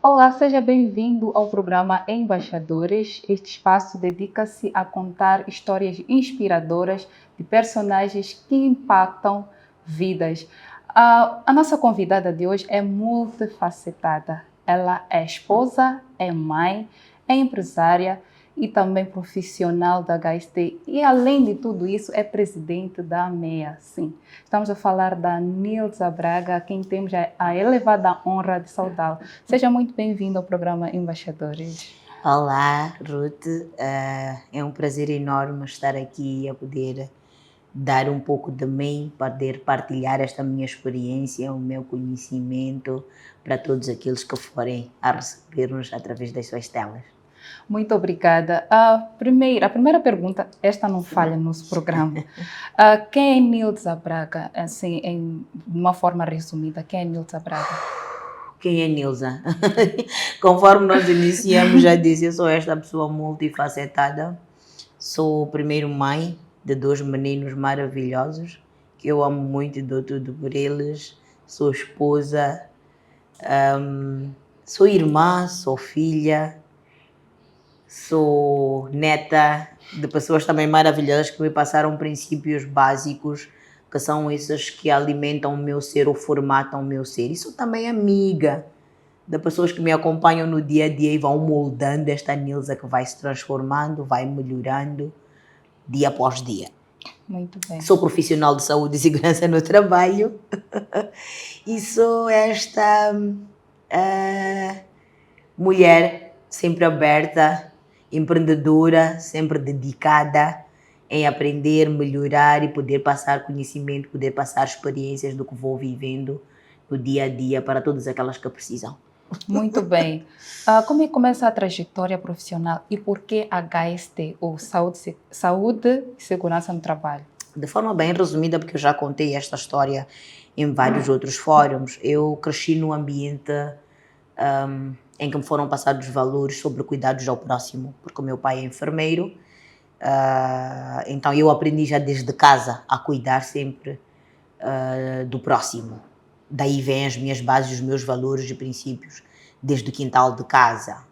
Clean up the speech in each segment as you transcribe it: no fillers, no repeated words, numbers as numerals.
Olá, seja bem-vindo ao programa Embaixadores. Este espaço dedica-se a contar histórias inspiradoras de personagens que impactam vidas. A nossa convidada de hoje é multifacetada. Ela é esposa, é mãe, é empresária e também profissional da HST. E, além de tudo isso, é presidente da AMEA. Sim, estamos a falar da Nilza Braga, a quem temos a elevada honra de saudá-la. Seja muito bem-vindo ao programa Embaixadores. Olá, Ruth. É um prazer enorme estar aqui a poder dar um pouco de mim, poder partilhar esta minha experiência, o meu conhecimento para todos aqueles que forem a receber-nos através das suas telas. Muito obrigada. A primeira pergunta, esta não falha no nosso programa. Quem é Nilza Braga? Assim, de uma forma resumida, quem é Nilza Braga? Quem é Nilza? Conforme nós iniciamos, já disse, eu sou esta pessoa multifacetada. Sou primeiro mãe de 2 meninos maravilhosos, que eu amo muito e dou tudo por eles. Sou esposa, sou irmã, sou filha, sou neta de pessoas também maravilhosas que me passaram princípios básicos, que são esses que alimentam o meu ser ou formatam o meu ser. E sou também amiga de pessoas que me acompanham no dia a dia e vão moldando esta Nilza que vai se transformando, vai melhorando dia após dia. Muito bem. Sou profissional de saúde e segurança no trabalho e sou esta mulher sempre aberta, empreendedora, sempre dedicada em aprender, melhorar e poder passar conhecimento, poder passar experiências do que vou vivendo no dia a dia para todas aquelas que precisam. Muito bem. Como é que começa a trajetória profissional e por que HST, ou Saúde e Segurança no Trabalho? De forma bem resumida, porque eu já contei esta história em vários outros fóruns, eu cresci num ambiente em que me foram passados valores sobre cuidados ao próximo, porque o meu pai é enfermeiro, então eu aprendi já desde casa a cuidar sempre do próximo. Daí vêm as minhas bases, os meus valores e princípios, desde o quintal de casa.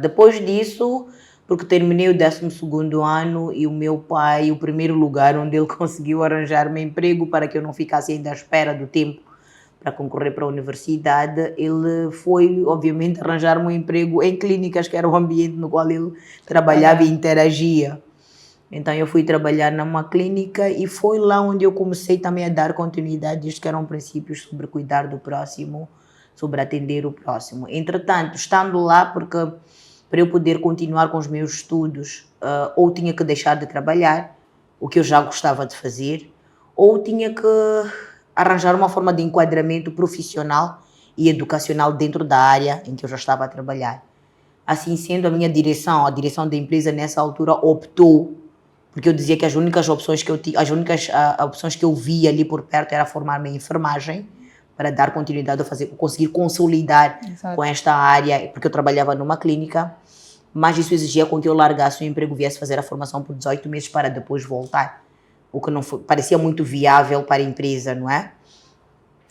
Depois disso, porque terminei o 12º ano e o meu pai, o primeiro lugar onde ele conseguiu arranjar-me emprego para que eu não ficasse ainda à espera do tempo para concorrer para a universidade, ele foi, obviamente, arranjar-me um emprego em clínicas, que era o ambiente no qual ele trabalhava e interagia. Então eu fui trabalhar numa clínica e foi lá onde eu comecei também a dar continuidade, isto que eram princípios sobre cuidar do próximo, sobre atender o próximo. Entretanto, estando lá, porque para eu poder continuar com os meus estudos, ou tinha que deixar de trabalhar, o que eu já gostava de fazer, ou tinha que arranjar uma forma de enquadramento profissional e educacional dentro da área em que eu já estava a trabalhar. Assim sendo, a direção da empresa nessa altura optou, porque eu dizia que as únicas opções que eu tinha, as únicas opções que eu via ali por perto era formar-me em enfermagem, para dar continuidade a fazer, conseguir consolidar com esta área, porque eu trabalhava numa clínica, mas isso exigia com que eu largasse o emprego, viesse fazer a formação por 18 meses para depois voltar, o que não foi, parecia muito viável para a empresa, não é?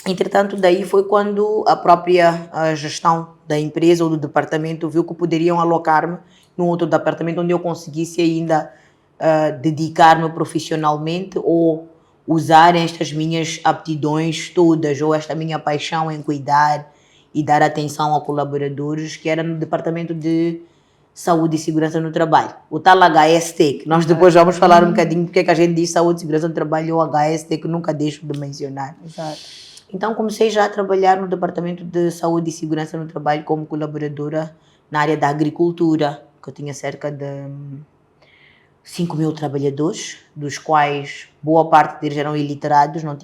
Entretanto, daí foi quando a própria gestão da empresa ou do departamento viu que poderiam alocar-me num outro departamento onde eu conseguisse ainda dedicar-me profissionalmente ou usar estas minhas aptidões todas ou esta minha paixão em cuidar e dar atenção a colaboradores, que era no departamento de saúde e segurança no trabalho, o tal HST, que nós depois vamos falar um bocadinho porque é que a gente diz saúde e segurança no trabalho ou HST, que nunca deixo de mencionar. Exato. Então comecei já a trabalhar no departamento de saúde e segurança no trabalho como colaboradora na área da agricultura, que eu tinha cerca de 5.000 trabalhadores, dos quais boa parte deles eram iliterados, não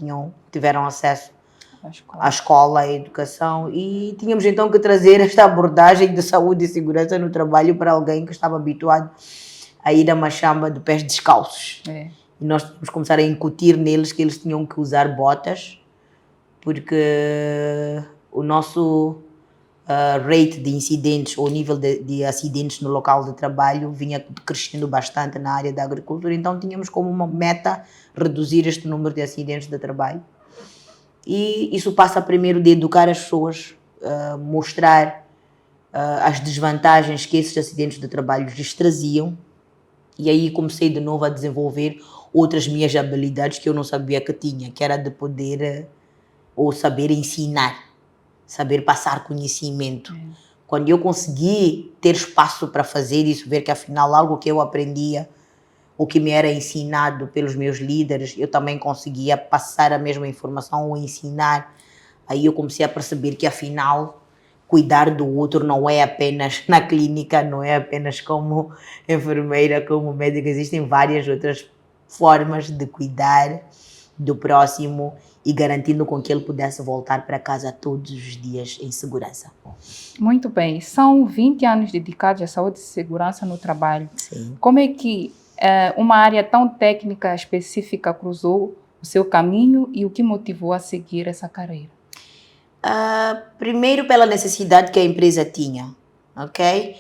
tiveram acesso à escola, à educação, e tínhamos então que trazer esta abordagem de saúde e segurança no trabalho para alguém que estava habituado a ir a uma chamba de pés descalços. E nós tínhamos que começar a incutir neles que eles tinham que usar botas, porque o nosso rate de incidentes, ou nível de acidentes no local de trabalho vinha crescendo bastante na área da agricultura, então tínhamos como uma meta reduzir este número de acidentes de trabalho. E isso passa primeiro de educar as pessoas mostrar as desvantagens que esses acidentes de trabalho lhes traziam. E aí comecei de novo a desenvolver outras minhas habilidades que eu não sabia que tinha, que era de poder ou saber ensinar, saber passar conhecimento. Quando eu consegui ter espaço para fazer isso, ver que afinal algo que eu aprendia, o que me era ensinado pelos meus líderes, eu também conseguia passar a mesma informação ou ensinar. Aí eu comecei a perceber que afinal cuidar do outro não é apenas na clínica, não é apenas como enfermeira, como médica, existem várias outras formas de cuidar do próximo e garantindo com que ele pudesse voltar para casa todos os dias em segurança. Muito bem. São 20 anos dedicados à saúde e segurança no trabalho. Sim. Como é que uma área tão técnica específica cruzou o seu caminho e o que motivou a seguir essa carreira? Primeiro pela necessidade que a empresa tinha, ok?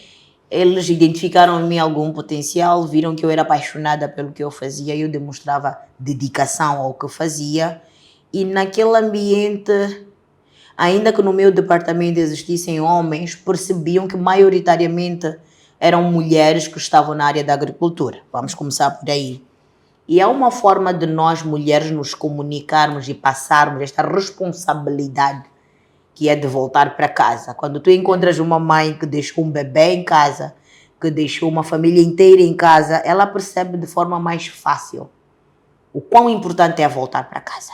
Eles identificaram em mim algum potencial, viram que eu era apaixonada pelo que eu fazia, eu demonstrava dedicação ao que fazia e naquele ambiente, ainda que no meu departamento existissem homens, percebiam que maioritariamente eram mulheres que estavam na área da agricultura. Vamos começar por aí. E é uma forma de nós mulheres nos comunicarmos e passarmos esta responsabilidade que é de voltar para casa. Quando tu encontras uma mãe que deixou um bebê em casa, que deixou uma família inteira em casa, ela percebe de forma mais fácil o quão importante é voltar para casa.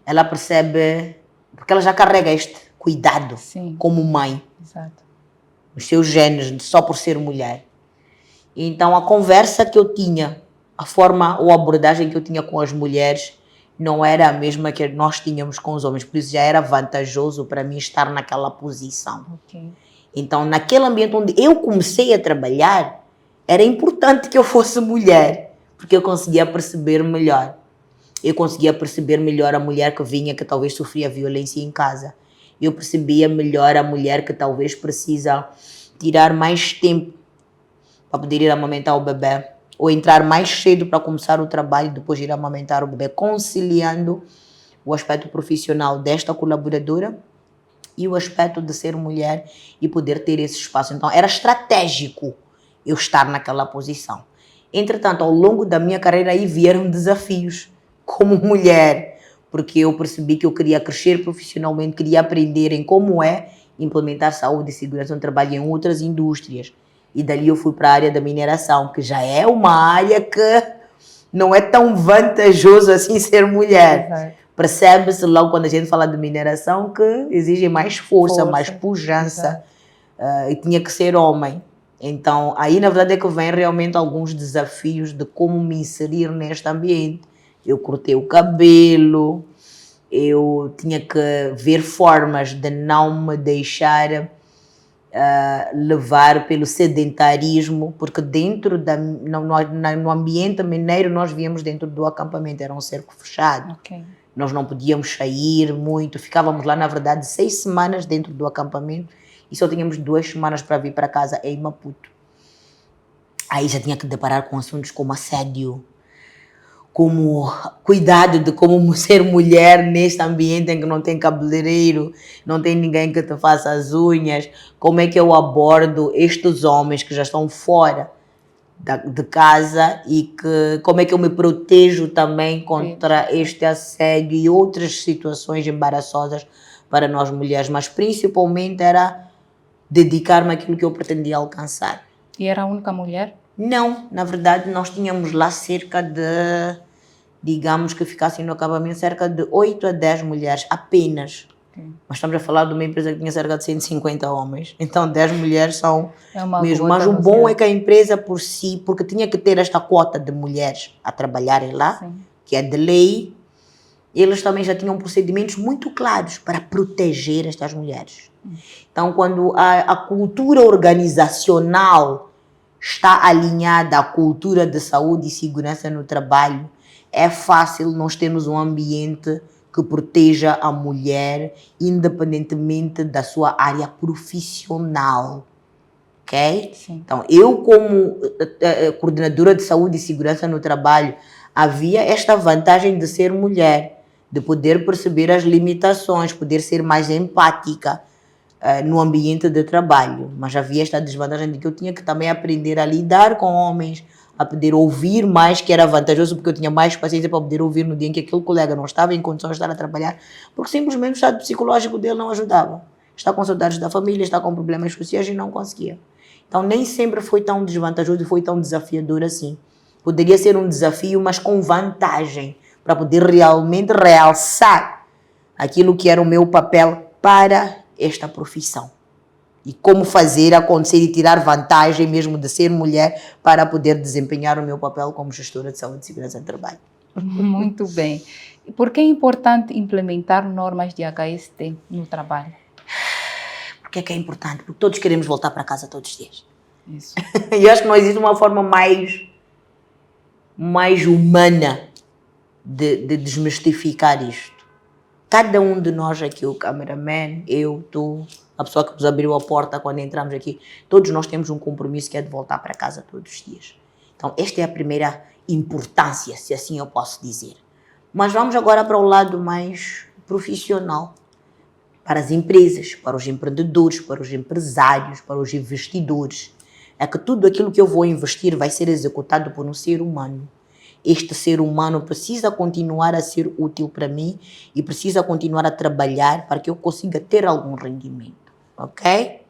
Ela percebe, porque ela já carrega este cuidado. Sim. Como mãe. Exato. Os seus genes, só por ser mulher. Então a conversa que eu tinha, a forma ou a abordagem que eu tinha com as mulheres não era a mesma que nós tínhamos com os homens, por isso já era vantajoso para mim estar naquela posição. Okay. Então, naquele ambiente onde eu comecei a trabalhar, era importante que eu fosse mulher, porque eu conseguia perceber melhor. Eu conseguia perceber melhor a mulher que vinha, que talvez sofria violência em casa. Eu percebia melhor a mulher que talvez precisa tirar mais tempo para poder ir amamentar o bebê, ou entrar mais cedo para começar o trabalho e depois ir amamentar o bebê, conciliando o aspecto profissional desta colaboradora e o aspecto de ser mulher e poder ter esse espaço. Então, era estratégico eu estar naquela posição. Entretanto, ao longo da minha carreira aí vieram desafios como mulher, porque eu percebi que eu queria crescer profissionalmente, queria aprender em como é implementar saúde e segurança no trabalho em outras indústrias. E dali eu fui para a área da mineração, que já é uma área que não é tão vantajoso assim ser mulher. Exato. Percebe-se logo quando a gente fala de mineração que exige mais força. Mais pujança, e tinha que ser homem. Então, aí na verdade é que vem realmente alguns desafios de como me inserir neste ambiente. Eu cortei o cabelo, eu tinha que ver formas de não me deixar levar pelo sedentarismo, porque dentro no ambiente mineiro nós vivíamos dentro do acampamento, era um cerco fechado. Okay. Nós não podíamos sair muito, ficávamos lá na verdade 6 semanas dentro do acampamento e só tínhamos 2 semanas para vir para casa em Maputo. Aí já tinha que deparar com assuntos como assédio, como cuidado de como ser mulher neste ambiente em que não tem cabeleireiro, não tem ninguém que te faça as unhas, como é que eu abordo estes homens que já estão fora de casa e como é que eu me protejo também contra este assédio e outras situações embaraçosas para nós mulheres, mas principalmente era dedicar-me àquilo que eu pretendia alcançar. E era a única mulher? Não, na verdade nós tínhamos lá cerca de, digamos que ficassem no acampamento, cerca de 8 a 10 mulheres apenas. Okay. Mas estamos a falar de uma empresa que tinha cerca de 150 homens, então 10 mulheres são mesmo. Mas o bom é que a empresa por si, porque tinha que ter esta quota de mulheres a trabalharem lá, sim, que é de lei, eles também já tinham procedimentos muito claros para proteger estas mulheres. Então quando a cultura organizacional está alinhada à cultura de saúde e segurança no trabalho, é fácil nós termos um ambiente que proteja a mulher independentemente da sua área profissional, ok? Sim. Então, eu como coordenadora de saúde e segurança no trabalho, havia esta vantagem de ser mulher, de poder perceber as limitações, poder ser mais empática, no ambiente de trabalho, mas havia esta desvantagem de que eu tinha que também aprender a lidar com homens, a poder ouvir mais, que era vantajoso porque eu tinha mais paciência para poder ouvir no dia em que aquele colega não estava em condições de estar a trabalhar, porque simplesmente o estado psicológico dele não ajudava. Está com saudades da família, está com problemas sociais e não conseguia. Então nem sempre foi tão desvantajoso e foi tão desafiador assim. Poderia ser um desafio, mas com vantagem, para poder realmente realçar aquilo que era o meu papel para esta profissão. E como fazer acontecer e tirar vantagem mesmo de ser mulher para poder desempenhar o meu papel como gestora de saúde e segurança no trabalho. Muito bem. E por que é importante implementar normas de HST no trabalho? Por que é importante? Porque todos queremos voltar para casa todos os dias. Isso. E acho que não existe uma forma mais humana de desmistificar isto. Cada um de nós aqui, o cameraman, eu, tu, a pessoa que nos abriu a porta quando entramos aqui, todos nós temos um compromisso que é de voltar para casa todos os dias. Então, esta é a primeira importância, se assim eu posso dizer. Mas vamos agora para o lado mais profissional. Para as empresas, para os empreendedores, para os empresários, para os investidores. É que tudo aquilo que eu vou investir vai ser executado por um ser humano. Este ser humano precisa continuar a ser útil para mim e precisa continuar a trabalhar para que eu consiga ter algum rendimento, ok?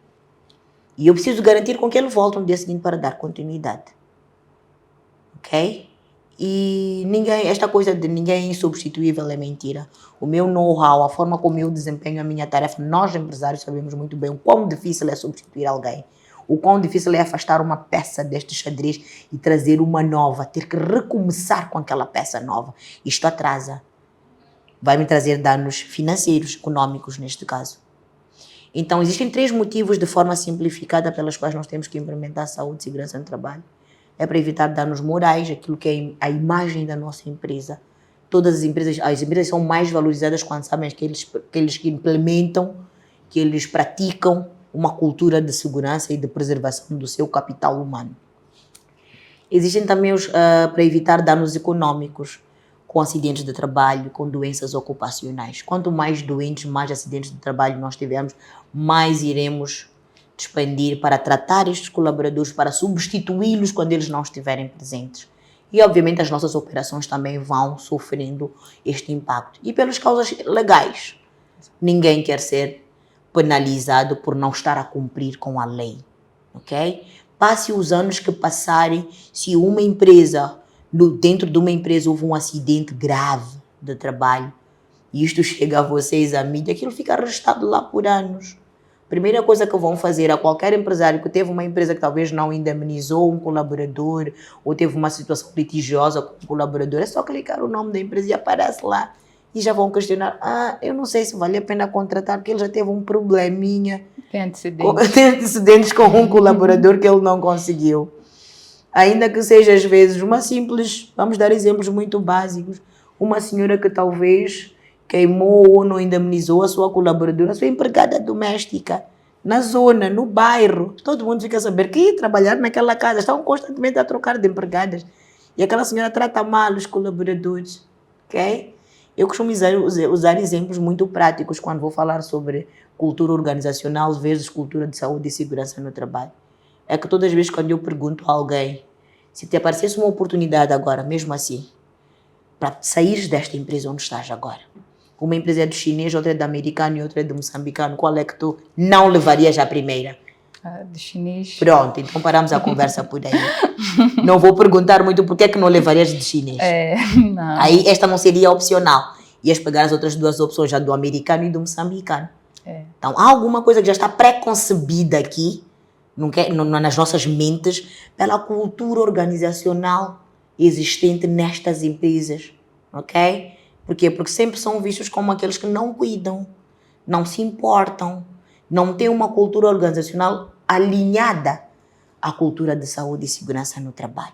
E eu preciso garantir com que ele volte no dia seguinte para dar continuidade, ok? E esta coisa de ninguém é insubstituível é mentira. O meu know-how, a forma como eu desempenho a minha tarefa, nós empresários sabemos muito bem o quão difícil é substituir alguém. O quão difícil é afastar uma peça deste xadrez e trazer uma nova, ter que recomeçar com aquela peça nova. Isto atrasa. Vai me trazer danos financeiros, econômicos neste caso. Então, existem 3 motivos de forma simplificada pelas quais nós temos que implementar saúde e segurança no trabalho. É para evitar danos morais, aquilo que é a imagem da nossa empresa. Todas as empresas são mais valorizadas quando sabem que eles implementam, que eles praticam uma cultura de segurança e de preservação do seu capital humano. Existem também para evitar danos econômicos, com acidentes de trabalho, com doenças ocupacionais. Quanto mais doentes, mais acidentes de trabalho nós tivermos, mais iremos expandir para tratar estes colaboradores, para substituí-los quando eles não estiverem presentes. E, obviamente, as nossas operações também vão sofrendo este impacto. E pelas causas legais. Ninguém quer ser penalizado por não estar a cumprir com a lei, ok? Passe os anos que passarem, se uma empresa, dentro de uma empresa houve um acidente grave de trabalho, e isto chega a vocês, a mídia, aquilo fica arrastado lá por anos. Primeira coisa que vão fazer a qualquer empresário que teve uma empresa que talvez não indemnizou um colaborador, ou teve uma situação litigiosa com um colaborador, é só clicar o nome da empresa e aparece lá. E já vão questionar, eu não sei se vale a pena contratar, porque ele já teve um probleminha. Tem antecedentes. Tem antecedentes com um colaborador que ele não conseguiu. Ainda que seja, às vezes, uma simples, vamos dar exemplos muito básicos, uma senhora que talvez queimou ou não indemnizou a sua colaboradora, a sua empregada doméstica, na zona, no bairro. Todo mundo fica a saber que trabalhar naquela casa, estão constantemente a trocar de empregadas. E aquela senhora trata mal os colaboradores, ok? Eu costumo usar exemplos muito práticos quando vou falar sobre cultura organizacional versus cultura de saúde e segurança no trabalho. É que todas as vezes quando eu pergunto a alguém, se te aparecesse uma oportunidade agora, mesmo assim, para sair desta empresa onde estás agora, uma empresa é do chinês, outra é do americano e outra é do moçambicano, qual é que tu não levarias à primeira? Do chinês. Pronto, então paramos a conversa por aí. Não vou perguntar muito porque é que não levarias de chinês. Não. Aí esta não seria opcional. Ias pegar as outras 2 opções, já do americano e do moçambicano. Então há alguma coisa que já está pré-concebida aqui, nas nossas mentes, pela cultura organizacional existente nestas empresas. Ok? Por quê? Porque sempre são vistos como aqueles que não cuidam, não se importam, não têm uma cultura organizacional alinhada à cultura de saúde e segurança no trabalho,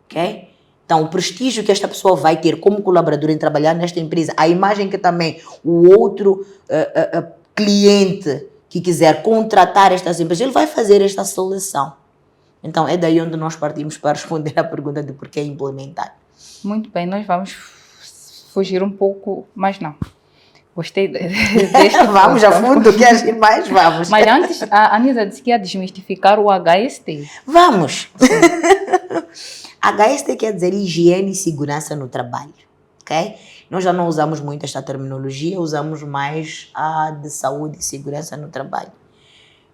ok? Então, o prestígio que esta pessoa vai ter como colaboradora em trabalhar nesta empresa, a imagem que também o outro cliente que quiser contratar estas empresas, ele vai fazer esta seleção. Então, é daí onde nós partimos para responder à pergunta de por que implementar. Muito bem, nós vamos fugir um pouco, mas não. Gostei deste Vamos a ponto. fundo, queres ir mais? Vamos. Mas antes, a Anisa disse que ia desmistificar o HST. Vamos. HST quer dizer higiene e segurança no trabalho, ok? Nós já não usamos muito esta terminologia, usamos mais a de saúde e segurança no trabalho.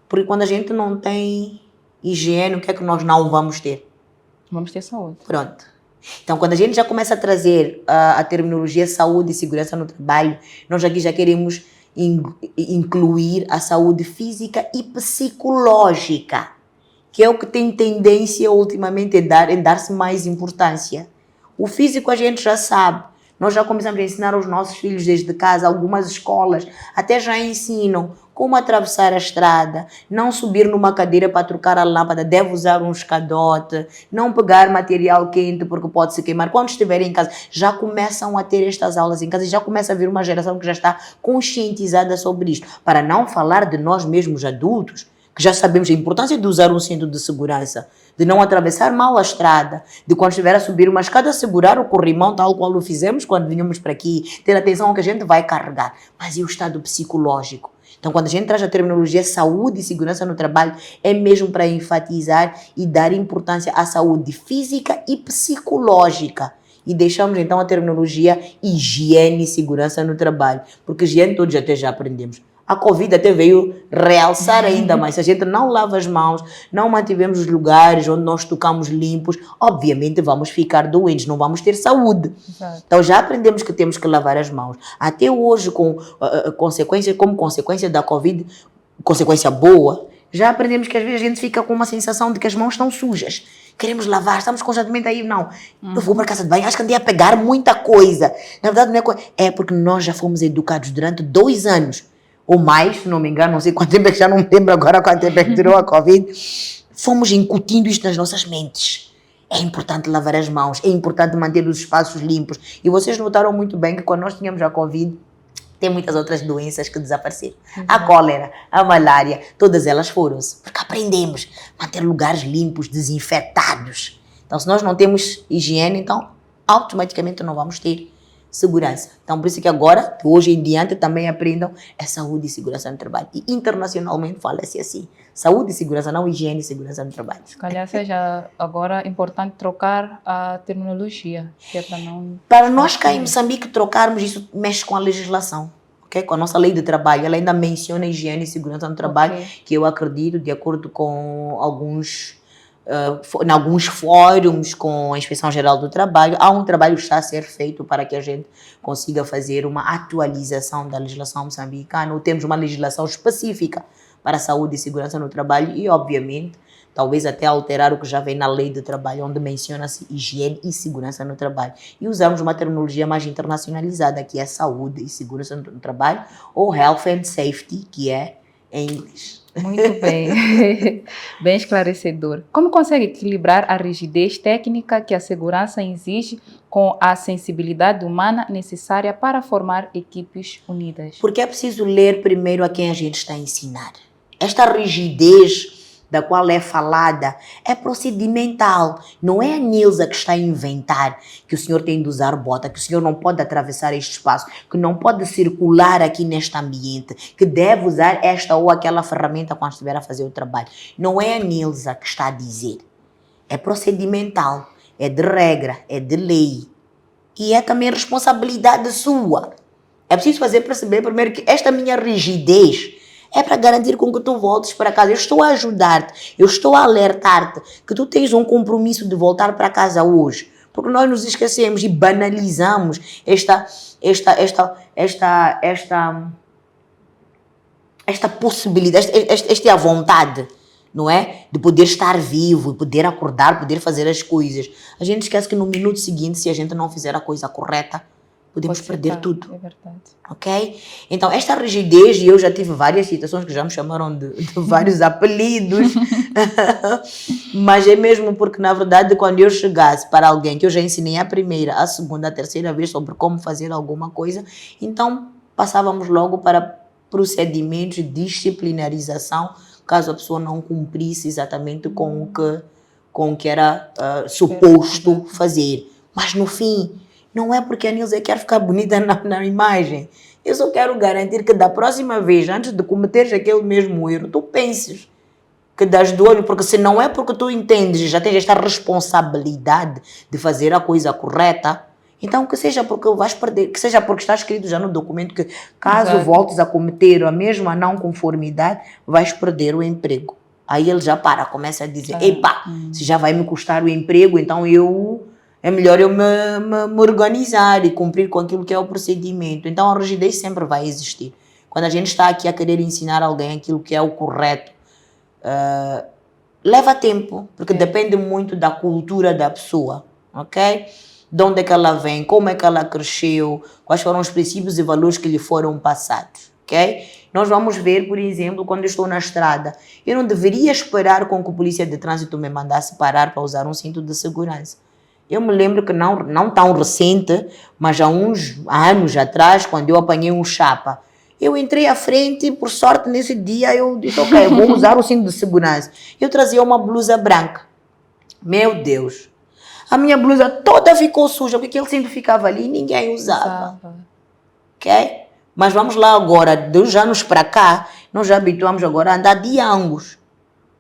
Porque quando a gente não tem higiene, o que é que nós não vamos ter? Vamos ter saúde. Pronto. Então, quando a gente já começa a trazer a terminologia saúde e segurança no trabalho, nós aqui já queremos incluir a saúde física e psicológica, que é o que tem tendência ultimamente em dar-se mais importância. O físico a gente já sabe. Nós já começamos a ensinar aos nossos filhos desde casa, algumas escolas até já ensinam como atravessar a estrada, não subir numa cadeira para trocar a lâmpada, deve usar um escadote, não pegar material quente porque pode se queimar. Quando estiverem em casa, já começam a ter estas aulas em casa e já começa a vir uma geração que já está conscientizada sobre isto. Para não falar de nós mesmos adultos, que já sabemos a importância de usar um cinto de segurança, de não atravessar mal a estrada, de quando estiver a subir uma escada, segurar o corrimão, tal qual o fizemos quando vinhamos para aqui, ter atenção ao que a gente vai carregar. Mas e o estado psicológico? Então, quando a gente traz a terminologia saúde e segurança no trabalho, é mesmo para enfatizar e dar importância à saúde física e psicológica. E deixamos então a terminologia higiene e segurança no trabalho, porque higiene todos até já aprendemos. A Covid até veio realçar ainda mais. Se a gente não lava as mãos, não mantivemos os lugares onde nós tocamos limpos, obviamente vamos ficar doentes, não vamos ter saúde. Exato. Então já aprendemos que temos que lavar as mãos. Até hoje, como consequência da Covid, consequência boa, já aprendemos que às vezes a gente fica com uma sensação de que as mãos estão sujas. Queremos lavar, estamos constantemente aí, não. Eu vou para casa de banho, acho que andei a pegar muita coisa. Na verdade, não é coisa. É porque nós já fomos educados durante 2 anos. Ou mais, se não me engano, não sei quanto tempo é que já não me lembro agora quanto tempo é que durou a Covid, fomos incutindo isto nas nossas mentes. É importante lavar as mãos, é importante manter os espaços limpos. E vocês notaram muito bem que quando nós tínhamos a Covid, tem muitas outras doenças que desapareceram. A cólera, a malária, todas elas foram-se. Porque aprendemos a manter lugares limpos, desinfetados. Então, se nós não temos higiene, então automaticamente não vamos ter segurança. Então, por isso que agora, de hoje em diante, também aprendam a saúde e segurança no trabalho. E internacionalmente fala-se assim, saúde e segurança, não higiene e segurança no trabalho. Se calhar seja agora importante trocar a terminologia, que é para não... Para nós cá em Moçambique trocarmos isso, mexe com a legislação. Okay? Com a nossa lei de trabalho, ela ainda menciona higiene e segurança no trabalho, que eu acredito, de acordo com em alguns fóruns com a Inspeção Geral do Trabalho, há um trabalho que está a ser feito para que a gente consiga fazer uma atualização da legislação moçambicana. Temos uma legislação específica para a saúde e segurança no trabalho e, obviamente, talvez até alterar o que já vem na lei de trabalho, onde menciona-se higiene e segurança no trabalho. E usamos uma terminologia mais internacionalizada, que é saúde e segurança no trabalho, ou health and safety, que é em inglês. Muito bem, bem esclarecedor. Como consegue equilibrar a rigidez técnica que a segurança exige com a sensibilidade humana necessária para formar equipes unidas? Porque é preciso ler primeiro a quem a gente está a ensinar. Esta rigidez da qual é falada é procedimental. Não é a Nilza que está a inventar que o senhor tem de usar bota, que o senhor não pode atravessar este espaço, que não pode circular aqui neste ambiente, que deve usar esta ou aquela ferramenta quando estiver a fazer o trabalho. Não é a Nilza que está a dizer. É procedimental, é de regra, é de lei. E é também responsabilidade sua. É preciso fazer perceber primeiro que esta minha rigidez é para garantir com que tu voltes para casa. Eu estou a ajudar-te, eu estou a alertar-te que tu tens um compromisso de voltar para casa hoje. Porque nós nos esquecemos e banalizamos esta possibilidade, esta vontade, não é? De poder estar vivo, poder acordar, poder fazer as coisas. A gente esquece que no minuto seguinte, se a gente não fizer a coisa correta, podemos perder tudo. É verdade. Ok? Então, esta rigidez, e eu já tive várias situações que já me chamaram de vários apelidos, mas é mesmo porque, na verdade, quando eu chegasse para alguém que eu já ensinei a primeira, a segunda, a terceira vez sobre como fazer alguma coisa, então passávamos logo para procedimentos de disciplinarização, caso a pessoa não cumprisse exatamente com o que era suposto fazer. Mas, no fim, Não é porque a Nilza quer ficar bonita na imagem. Eu só quero garantir que da próxima vez, antes de cometeres aquele mesmo erro, tu penses que dás de olho, porque se não é porque tu entendes, já tens esta responsabilidade de fazer a coisa correta, então que seja porque vais perder, que seja porque está escrito já no documento que caso Exato. voltes a cometer a mesma não conformidade, vais perder o emprego. Aí ele já começa a dizer, epa, se já vai me custar o emprego, então é melhor eu me organizar e cumprir com aquilo que é o procedimento. Então a rigidez sempre vai existir. Quando a gente está aqui a querer ensinar alguém aquilo que é o correto, leva tempo, porque depende muito da cultura da pessoa, ok? De onde é que ela vem, como é que ela cresceu, quais foram os princípios e valores que lhe foram passados, ok? Nós vamos ver, por exemplo, quando eu estou na estrada, eu não deveria esperar com que o polícia de trânsito me mandasse parar para usar um cinto de segurança. Eu me lembro que não tão recente, mas há uns anos atrás, quando eu apanhei um chapa, eu entrei à frente, por sorte, nesse dia, eu disse, ok, vou usar o cinto de segurança. Eu trazia uma blusa branca. Meu Deus. A minha blusa toda ficou suja, porque aquele cinto ficava ali e ninguém usava. Ok? Mas vamos lá agora, de uns anos para cá, nós já habituamos agora a andar de ambos.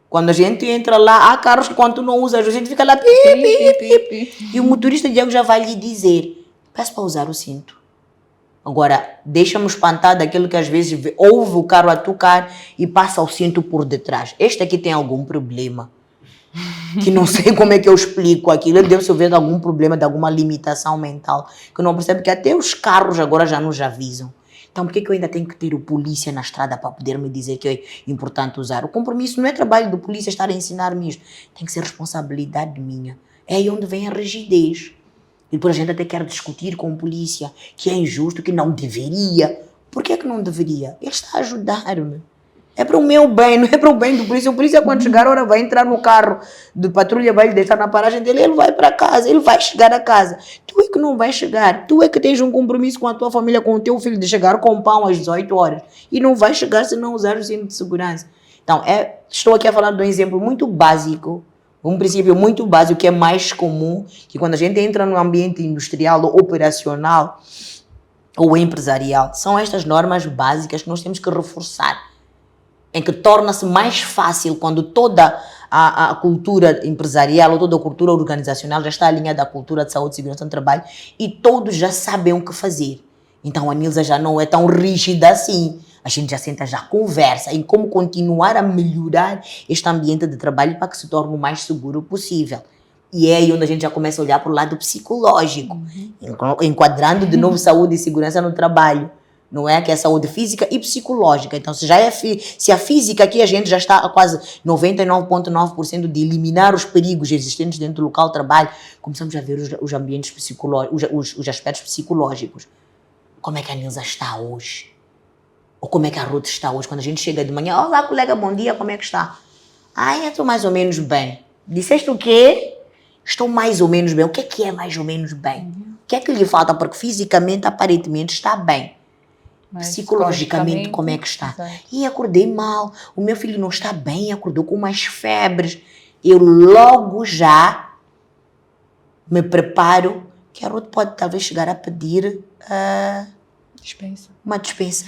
Quando a gente entra lá, há carros que quando tu não usas, a gente fica lá, pi, pi, pi, pi. E o motorista de Diego já vai lhe dizer, peço para usar o cinto. Agora, deixa-me espantar daquilo que às vezes ouve o carro a tocar e passa o cinto por detrás. Este aqui tem algum problema. Que não sei como é que eu explico aquilo. Ele deve sofrer de algum problema, de alguma limitação mental. Que não percebe que até os carros agora já nos avisam. Então, por que eu ainda tenho que ter o polícia na estrada para poder me dizer que é importante usar? O compromisso não é trabalho do polícia estar a ensinar-me isto. Tem que ser responsabilidade minha. É aí onde vem a rigidez. E depois a gente até quer discutir com o polícia que é injusto, que não deveria. Por que não deveria? Ele está a ajudar-me. É para o meu bem, não é para o bem do polícia. O polícia, quando chegar a hora, vai entrar no carro de patrulha, vai lhe deixar na paragem dele, ele vai para casa, ele vai chegar a casa. Tu é que não vai chegar. Tu é que tens um compromisso com a tua família, com o teu filho, de chegar com pão às 18 horas. E não vai chegar se não usar o cinto de segurança. Então, estou aqui a falar de um exemplo muito básico, um princípio muito básico que é mais comum, que quando a gente entra no ambiente industrial ou operacional ou empresarial, são estas normas básicas que nós temos que reforçar, em que torna-se mais fácil quando toda a cultura empresarial ou toda a cultura organizacional já está alinhada à cultura de saúde e segurança no trabalho e todos já sabem o que fazer. Então a Nilza já não é tão rígida assim. A gente já senta, já conversa em como continuar a melhorar este ambiente de trabalho para que se torne o mais seguro possível. E é aí onde a gente já começa a olhar para o lado psicológico, enquadrando de novo saúde e segurança no trabalho. Não é? Que é saúde física e psicológica. Então, se a física aqui a gente já está a quase 99,9% de eliminar os perigos existentes dentro do local de trabalho, começamos a ver os ambientes psicológicos, os aspectos psicológicos. Como é que a Nilza está hoje? Ou como é que a Ruth está hoje? Quando a gente chega de manhã, olá colega, bom dia, como é que está? Ai, eu estou mais ou menos bem. Disseste o quê? Estou mais ou menos bem. O que é mais ou menos bem? O que é que lhe falta? Porque fisicamente, aparentemente, está bem. Mas psicologicamente, como é que está? Exato. E acordei mal, o meu filho não está bem, acordou com umas febres. Eu logo já me preparo, que a Ruth pode talvez chegar a pedir uma dispensa.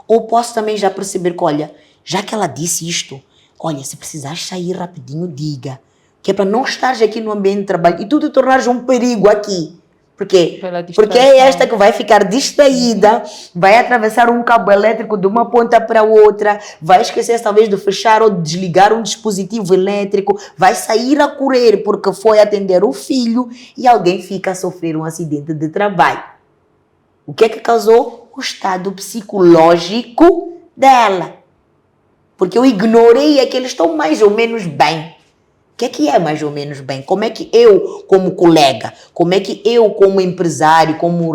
Ou posso também já perceber que, olha, já que ela disse isto, olha, se precisares sair rapidinho, diga. Que é para não estares aqui no ambiente de trabalho e tu te tornares um perigo aqui. Por quê? Porque é esta que vai ficar distraída, vai atravessar um cabo elétrico de uma ponta para outra, vai esquecer talvez de fechar ou de desligar um dispositivo elétrico, vai sair a correr porque foi atender o filho e alguém fica a sofrer um acidente de trabalho. O que é que causou? O estado psicológico dela. Porque eu ignorei aquele estou mais ou menos bem. O que é mais ou menos bem? Como é que eu, como colega, como é que eu, como empresário, como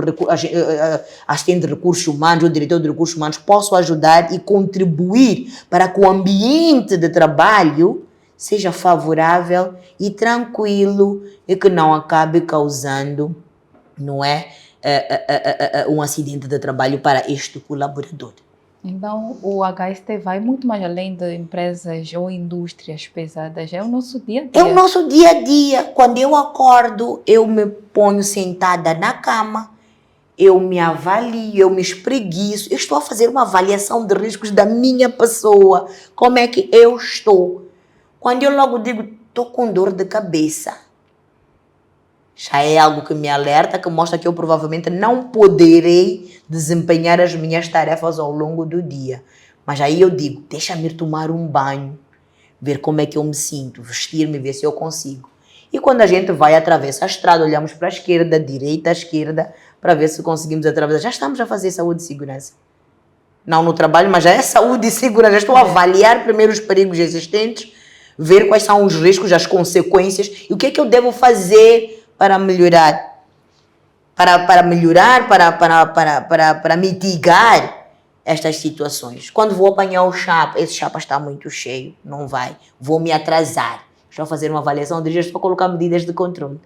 assistente de recursos humanos ou diretor de recursos humanos, posso ajudar e contribuir para que o ambiente de trabalho seja favorável e tranquilo e que não acabe causando, não é, um acidente de trabalho para este colaborador. Então, o HST vai muito mais além de empresas ou indústrias pesadas, é o nosso dia a É o dia. nosso dia a dia. Quando eu acordo, eu me ponho sentada na cama, eu me avalio, eu me espreguiço, eu estou a fazer uma avaliação de riscos da minha pessoa, como é que eu estou. Quando eu logo digo, estou com dor de cabeça, já é algo que me alerta, que mostra que eu provavelmente não poderei desempenhar as minhas tarefas ao longo do dia. Mas aí eu digo, deixa-me ir tomar um banho, ver como é que eu me sinto, vestir-me, ver se eu consigo. E quando a gente vai atravessar a estrada, olhamos para a esquerda, direita, à esquerda, para ver se conseguimos atravessar. Já estamos a fazer saúde e segurança. Não no trabalho, mas já é saúde e segurança. Já estou a avaliar primeiro os perigos existentes, ver quais são os riscos, as consequências e o que é que eu devo fazer para melhorar. Para melhorar, para mitigar estas situações. Quando vou apanhar o chapa, esse chapa está muito cheio, não vai. Vou me atrasar. Estou a fazer uma avaliação de risco para colocar medidas de controle.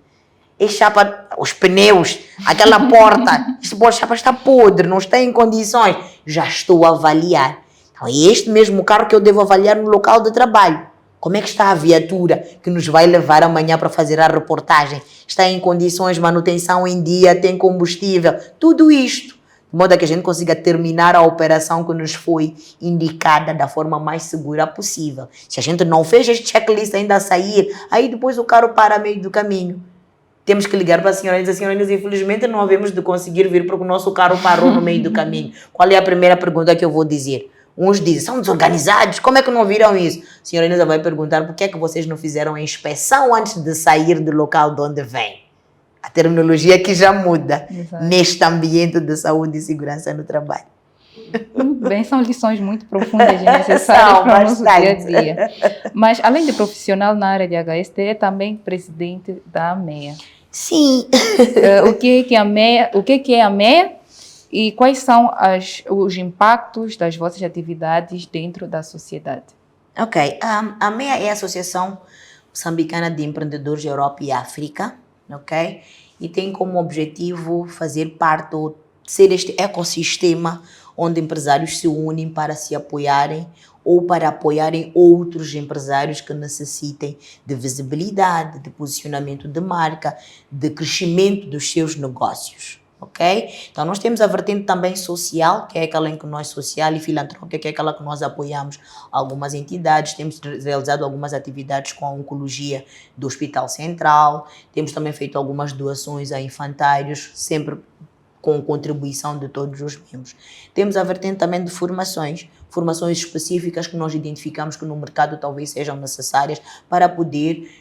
Esse chapa, os pneus, aquela porta, este chapa está podre, não está em condições. Já estou a avaliar. Então, é este mesmo carro que eu devo avaliar no local de trabalho. Como é que está a viatura que nos vai levar amanhã para fazer a reportagem? Está em condições, manutenção em dia, tem combustível, tudo isto. De modo a que a gente consiga terminar a operação que nos foi indicada da forma mais segura possível. Se a gente não fez este checklist ainda a sair, aí depois o carro para a meio do caminho. Temos que ligar para a senhora e dizer, senhora, infelizmente não havemos de conseguir vir porque o nosso carro parou no meio do caminho. Qual é a primeira pergunta que eu vou dizer? Uns dizem, são desorganizados, como é que não viram isso? A senhora Inês vai perguntar por que é que vocês não fizeram a inspeção antes de sair do local de onde vem. A terminologia que já muda. Exato. Neste ambiente de saúde e segurança no trabalho. Muito bem, são lições muito profundas e necessárias para o nosso dia a dia. Mas, além de profissional na área de HST, é também presidente da AMEA. Sim. O que é a AMEA e quais são os impactos das vossas atividades dentro da sociedade? Ok, a AMEA é a Associação Moçambicana de Empreendedores Europa e África, ok? E tem como objetivo fazer parte ou ser este ecossistema onde empresários se unem para se apoiarem ou para apoiarem outros empresários que necessitem de visibilidade, de posicionamento de marca, de crescimento dos seus negócios. Ok? Então, nós temos a vertente também social, que é aquela em que nós, social e filantrópica, que é aquela que nós apoiamos algumas entidades, temos realizado algumas atividades com a oncologia do Hospital Central, temos também feito algumas doações a infantários, sempre com contribuição de todos os membros. Temos a vertente também de formações específicas que nós identificamos que no mercado talvez sejam necessárias para poder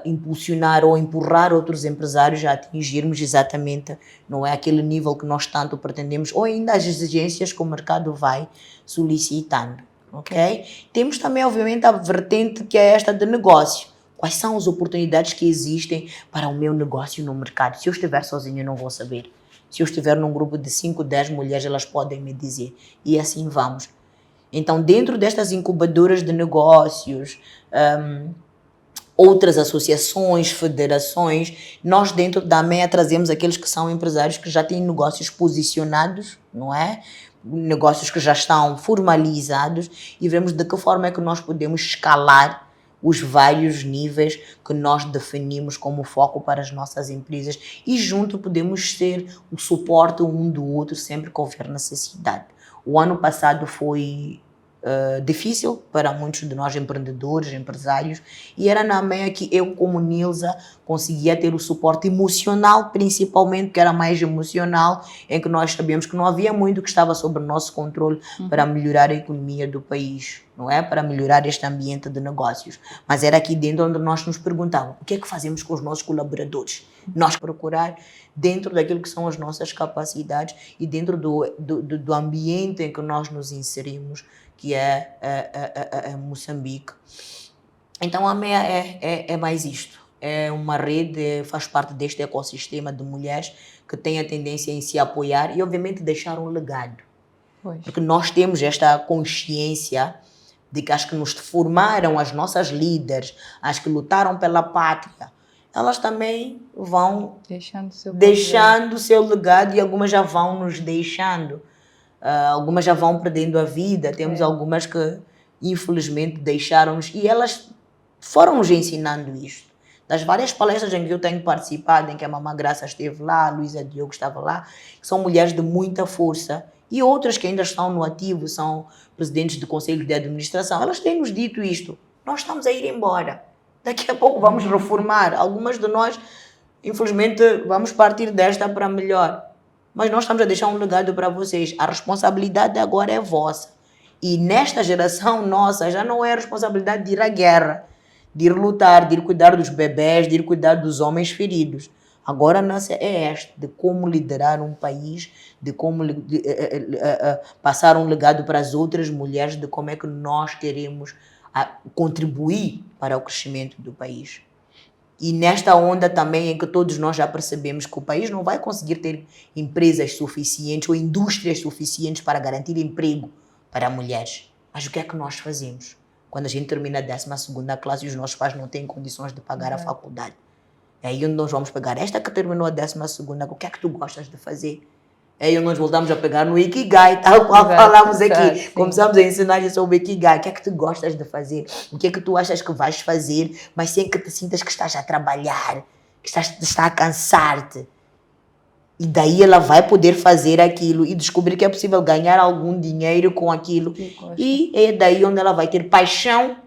impulsionar ou empurrar outros empresários a atingirmos exatamente, não é, aquele nível que nós tanto pretendemos ou ainda as exigências que o mercado vai solicitando, ok? Temos também, obviamente, a vertente que é esta de negócio. Quais são as oportunidades que existem para o meu negócio no mercado? Se eu estiver sozinho, eu não vou saber. Se eu estiver num grupo de 5, 10 mulheres, elas podem me dizer. E assim vamos. Então, dentro destas incubadoras de negócios, outras associações, federações, nós dentro da AMEA trazemos aqueles que são empresários que já têm negócios posicionados, não é? Negócios que já estão formalizados e vemos de que forma é que nós podemos escalar os vários níveis que nós definimos como foco para as nossas empresas e junto podemos ser o suporte um do outro sempre que houver necessidade. O ano passado foi difícil para muitos de nós empreendedores, empresários, e era na AMEA que eu, como Nilza, conseguia ter o suporte emocional, principalmente, que era mais emocional, em que nós sabíamos que não havia muito que estava sob o nosso controle para melhorar a economia do país, não é? Para melhorar este ambiente de negócios. Mas era aqui dentro onde nós nos perguntávamos, o que é que fazemos com os nossos colaboradores? Nós procurar dentro daquilo que são as nossas capacidades e dentro do ambiente em que nós nos inserimos, que é Moçambique. Então a AMEA é mais isto, é uma rede, faz parte deste ecossistema de mulheres que tem a tendência em se apoiar e obviamente deixar um legado. Pois. Porque nós temos esta consciência de que as que nos formaram, as nossas líderes, as que lutaram pela pátria, elas também vão deixando o seu legado e algumas já vão nos deixando. algumas já vão perdendo a vida, temos algumas que infelizmente deixaram-nos e elas foram-nos ensinando isto. Das várias palestras em que eu tenho participado, em que a Mamã Graça esteve lá, a Luísa Diogo estava lá, que são mulheres de muita força, e outras que ainda estão no ativo, são presidentes de conselhos de administração, elas têm nos dito isto: nós estamos a ir embora, daqui a pouco vamos reformar, algumas de nós, infelizmente, vamos partir desta para melhor, mas nós estamos a deixar um legado para vocês, a responsabilidade agora é vossa, e nesta geração nossa já não é a responsabilidade de ir à guerra, de ir lutar, de ir cuidar dos bebés, de ir cuidar dos homens feridos. Agora a nossa é esta, de como liderar um país, de como passar um legado para as outras mulheres, de como é que nós queremos contribuir para o crescimento do país. E nesta onda também em que todos nós já percebemos que o país não vai conseguir ter empresas suficientes ou indústrias suficientes para garantir emprego para mulheres. Mas o que é que nós fazemos? Quando a gente termina a 12ª classe e os nossos pais não têm condições de pagar a faculdade. É aí onde nós vamos pegar esta que terminou a 12ª, o que é que tu gostas de fazer? É aí onde nós voltamos a pegar no Ikigai, tal qual falamos aqui. Começamos a ensinar sobre o Ikigai. O que é que tu gostas de fazer? O que é que tu achas que vais fazer, mas sem que te sintas que estás a trabalhar, que estás a cansar-te. E daí ela vai poder fazer aquilo e descobrir que é possível ganhar algum dinheiro com aquilo. E é daí onde ela vai ter paixão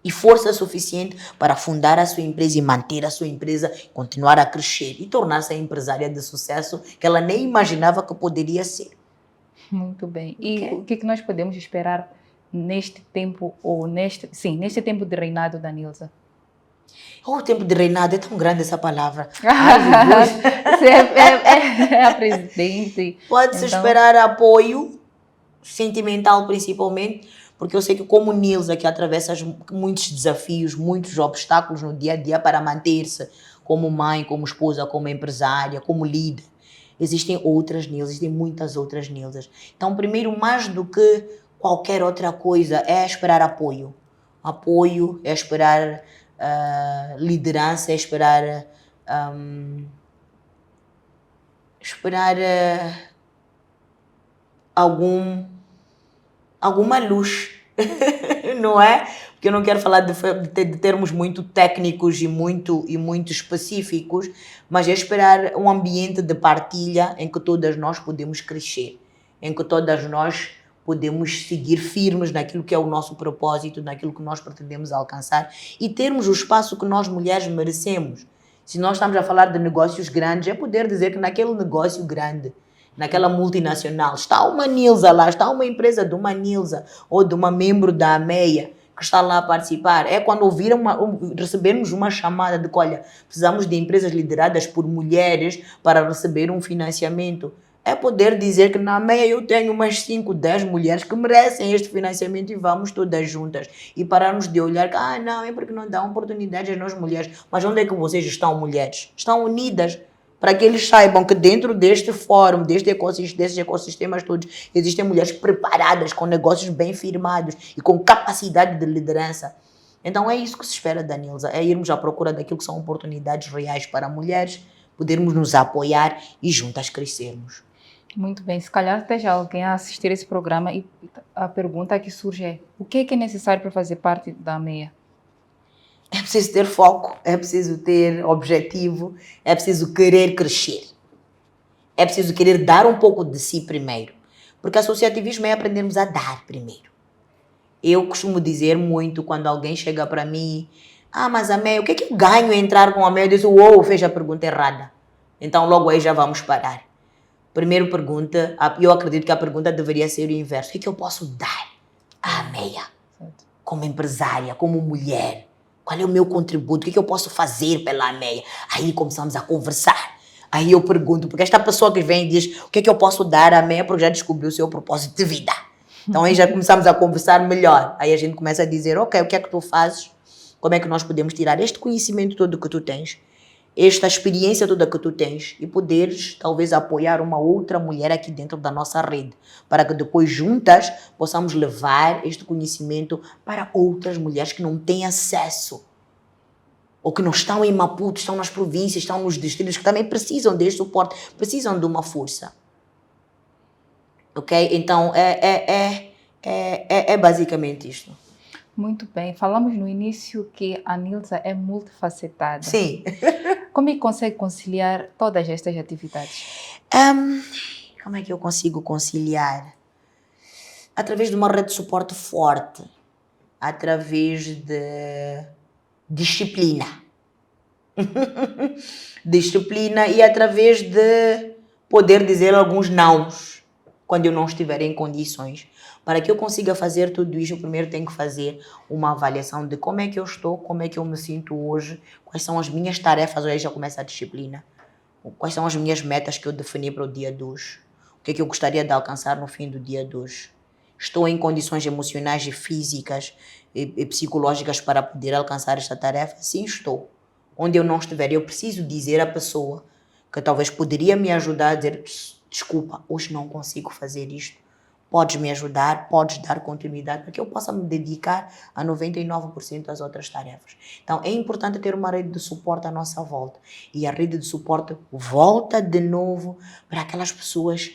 e força suficiente para fundar a sua empresa e manter a sua empresa, continuar a crescer e tornar-se a empresária de sucesso que ela nem imaginava que poderia ser. Muito bem. E o que nós podemos esperar neste tempo, ou neste tempo de reinado da Nilza? O tempo de reinado, é tão grande essa palavra. Você é a presidente. Pode-se esperar apoio sentimental, principalmente, porque eu sei que como Nilza, que atravessa muitos desafios, muitos obstáculos no dia a dia para manter-se como mãe, como esposa, como empresária, como líder, existem outras Nilzas, existem muitas outras Nilzas. Então, primeiro, mais do que qualquer outra coisa, é esperar apoio. Apoio, é esperar liderança, é esperar alguma luz, não é? Porque eu não quero falar de termos muito técnicos e muito específicos, mas é esperar um ambiente de partilha em que todas nós podemos crescer, em que todas nós podemos seguir firmes naquilo que é o nosso propósito, naquilo que nós pretendemos alcançar e termos o espaço que nós mulheres merecemos. Se nós estamos a falar de negócios grandes, é poder dizer que naquele negócio grande, naquela multinacional, está uma Nilza lá, está uma empresa de uma Nilza ou de uma membro da AMEA que está lá a participar. É quando recebermos uma chamada de que, olha, precisamos de empresas lideradas por mulheres para receber um financiamento. É poder dizer que na AMEA eu tenho umas 5, 10 mulheres que merecem este financiamento e vamos todas juntas. E pararmos de olhar que, não, é porque não dá oportunidade às nós mulheres. Mas onde é que vocês estão, mulheres? Estão unidas para que eles saibam que dentro deste fórum, desses ecossistemas todos, existem mulheres preparadas, com negócios bem firmados e com capacidade de liderança. Então é isso que se espera da Nilza, é irmos à procura daquilo que são oportunidades reais para mulheres, podermos nos apoiar e juntas crescermos. Muito bem, se calhar esteja alguém a assistir esse programa e a pergunta que surge é: o que é necessário para fazer parte da AMEA? É preciso ter foco, é preciso ter objetivo, é preciso querer crescer. É preciso querer dar um pouco de si primeiro. Porque associativismo é aprendermos a dar primeiro. Eu costumo dizer muito quando alguém chega para mim: mas AMEA, o que é que eu ganho em entrar com a AMEA? Eu digo: fez a pergunta errada. Então logo aí já vamos parar. Primeiro pergunta, eu acredito que a pergunta deveria ser o inverso. O que é que eu posso dar à AMEA? Como empresária, como mulher? Qual é o meu contributo? O que eu posso fazer pela AMEA? Aí começamos a conversar. Aí eu pergunto, porque esta pessoa que vem e diz: o que é que eu posso dar à AMEA? Porque já descobriu o seu propósito de vida. Então aí já começamos a conversar melhor. Aí a gente começa a dizer: ok, o que é que tu fazes? Como é que nós podemos tirar este conhecimento todo que tu tens, esta experiência toda que tu tens e poderes talvez apoiar uma outra mulher aqui dentro da nossa rede, para que depois juntas possamos levar este conhecimento para outras mulheres que não têm acesso ou que não estão em Maputo, estão nas províncias, estão nos distritos, que também precisam deste suporte, precisam de uma força. ok? Então, é basicamente isto. Muito bem. Falamos no início que a Nilza é multifacetada. Sim. Como é que consegue conciliar todas estas atividades? Como é que eu consigo conciliar? Através de uma rede de suporte forte, através de disciplina. Disciplina e através de poder dizer alguns nãos quando eu não estiver em condições. Para que eu consiga fazer tudo isso, eu primeiro tenho que fazer uma avaliação de como é que eu estou, como é que eu me sinto hoje, quais são as minhas tarefas, aí já começa a disciplina. Quais são as minhas metas que eu defini para o dia de hoje? O que é que eu gostaria de alcançar no fim do dia de hoje? Estou em condições emocionais e físicas e psicológicas para poder alcançar esta tarefa? Sim, estou. Onde eu não estiver, eu preciso dizer à pessoa que talvez poderia me ajudar a dizer: desculpa, hoje não consigo fazer isto. Podes me ajudar, podes dar continuidade para que eu possa me dedicar a 99% das outras tarefas. Então, é importante ter uma rede de suporte à nossa volta. E a rede de suporte volta de novo para aquelas pessoas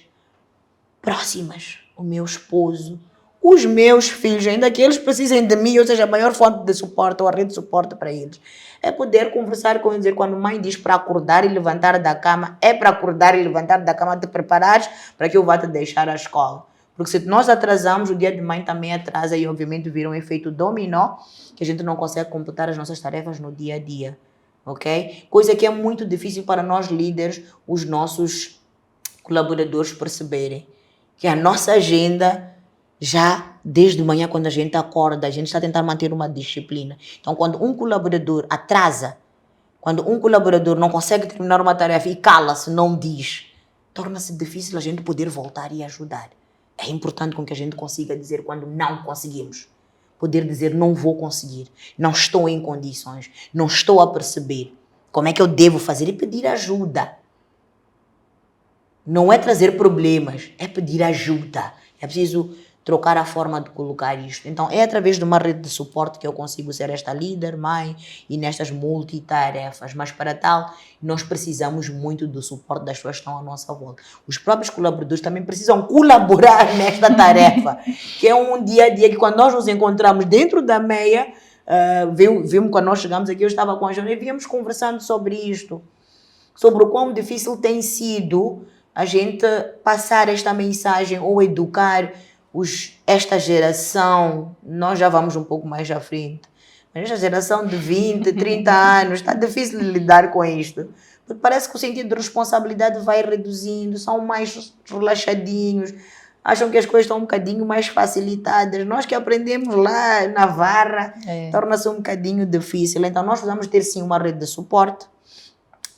próximas. O meu esposo, os meus filhos, ainda que eles precisem de mim, ou seja, a maior fonte de suporte ou a rede de suporte para eles. É poder conversar com eles, dizer, quando mãe diz para acordar e levantar da cama, é para acordar e levantar da cama, te preparares para que eu vá te deixar à escola. Porque se nós atrasamos, o dia de mãe também atrasa e obviamente vira um efeito dominó, que a gente não consegue completar as nossas tarefas no dia a dia, ok? Coisa que é muito difícil para nós líderes, os nossos colaboradores perceberem. Que a nossa agenda, já desde manhã quando a gente acorda, a gente está tentando manter uma disciplina. Então quando um colaborador atrasa, quando um colaborador não consegue terminar uma tarefa e cala-se, não diz, torna-se difícil a gente poder voltar e ajudar. É importante com que a gente consiga dizer quando não conseguimos. Poder dizer, não vou conseguir, não estou em condições, não estou a perceber. Como é que eu devo fazer? E pedir ajuda. Não é trazer problemas, é pedir ajuda. É preciso trocar a forma de colocar isto. Então, é através de uma rede de suporte que eu consigo ser esta líder, mãe, e nestas multitarefas. Mas, para tal, nós precisamos muito do suporte das pessoas que estão à nossa volta. Os próprios colaboradores também precisam colaborar nesta tarefa, que é um dia a dia que, quando nós nos encontramos dentro da meia, vimos quando nós chegamos aqui, eu estava com a Joana e víamos conversando sobre isto, sobre o quão difícil tem sido a gente passar esta mensagem ou educar esta geração. Nós já vamos um pouco mais à frente, mas esta geração de 20, 30 anos, está difícil de lidar com isto. Porque parece que o sentido de responsabilidade vai reduzindo, são mais relaxadinhos, acham que as coisas estão um bocadinho mais facilitadas. Nós que aprendemos lá na Varra, torna-se um bocadinho difícil. Então nós precisamos ter sim uma rede de suporte,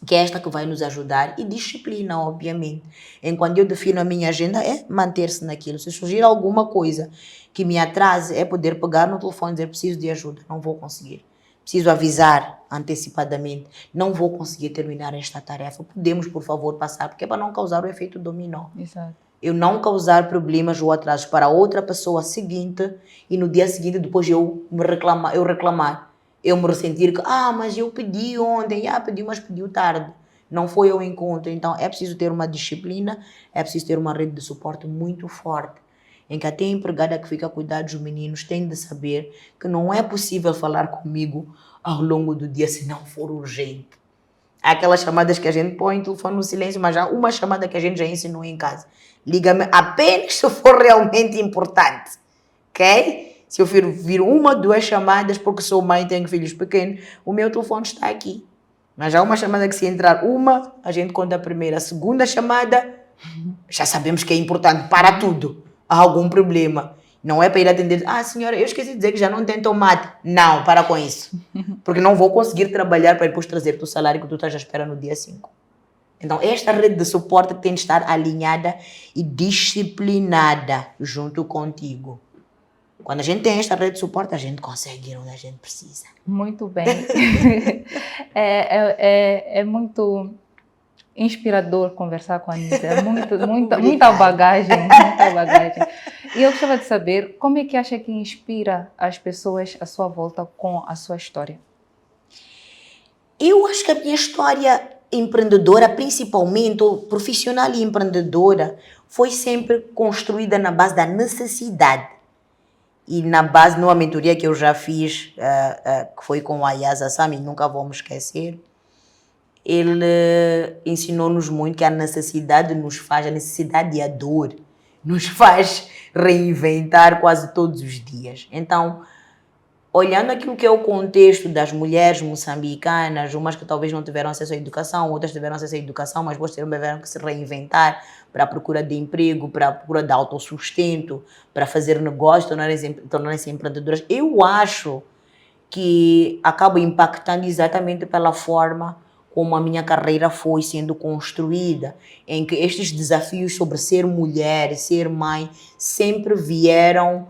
que é esta que vai nos ajudar, e disciplina, obviamente. Enquanto eu defino a minha agenda, é manter-se naquilo. Se surgir alguma coisa que me atrase, é poder pegar no telefone e dizer, preciso de ajuda, não vou conseguir. Preciso avisar antecipadamente, não vou conseguir terminar esta tarefa. Podemos, por favor, passar, porque é para não causar o efeito dominó. Exato. Eu não causar problemas ou atrasos para outra pessoa seguinte, e no dia seguinte, depois eu reclamar. Eu me ressentir que, mas eu pedi ontem, pedi, mas pediu tarde. Não foi ao encontro. Então, é preciso ter uma disciplina, é preciso ter uma rede de suporte muito forte, em que até a empregada que fica a cuidar dos meninos tem de saber que não é possível falar comigo ao longo do dia se não for urgente. Há aquelas chamadas que a gente põe o telefone no silêncio, mas há uma chamada que a gente já ensinou em casa. Liga-me apenas se for realmente importante, ok? Se eu vir uma, duas chamadas, porque sou mãe e tenho filhos pequenos, o meu telefone está aqui. Mas há uma chamada que, se entrar uma, a gente conta a primeira. A segunda chamada, já sabemos que é importante para tudo. Há algum problema. Não é para ir atender, senhora, eu esqueci de dizer que já não tem tomate. Não, para com isso. Porque não vou conseguir trabalhar para depois trazer-te o salário que tu estás à espera no dia 5. Então, esta rede de suporte tem de estar alinhada e disciplinada junto contigo. Quando a gente tem esta rede de suporte, a gente consegue ir onde a gente precisa. Muito bem. É muito inspirador conversar com a Nilza. É muita bagagem, muita bagagem. E eu gostava de saber como é que acha que inspira as pessoas à sua volta com a sua história? Eu acho que a minha história empreendedora, principalmente, ou profissional e empreendedora, foi sempre construída na base da necessidade. E na base, numa mentoria que eu já fiz, que foi com o Ayaz Assami, nunca vou me esquecer, ele ensinou-nos muito que a necessidade nos faz, a necessidade e a dor nos faz reinventar quase todos os dias. Então, olhando aquilo que é o contexto das mulheres moçambicanas, umas que talvez não tiveram acesso à educação, outras tiveram acesso à educação, mas depois tiveram que se reinventar para a procura de emprego, para a procura de autossustento, para fazer negócio, tornarem-se empreendedoras, eu acho que acaba impactando exatamente pela forma como a minha carreira foi sendo construída, em que estes desafios sobre ser mulher, ser mãe, sempre vieram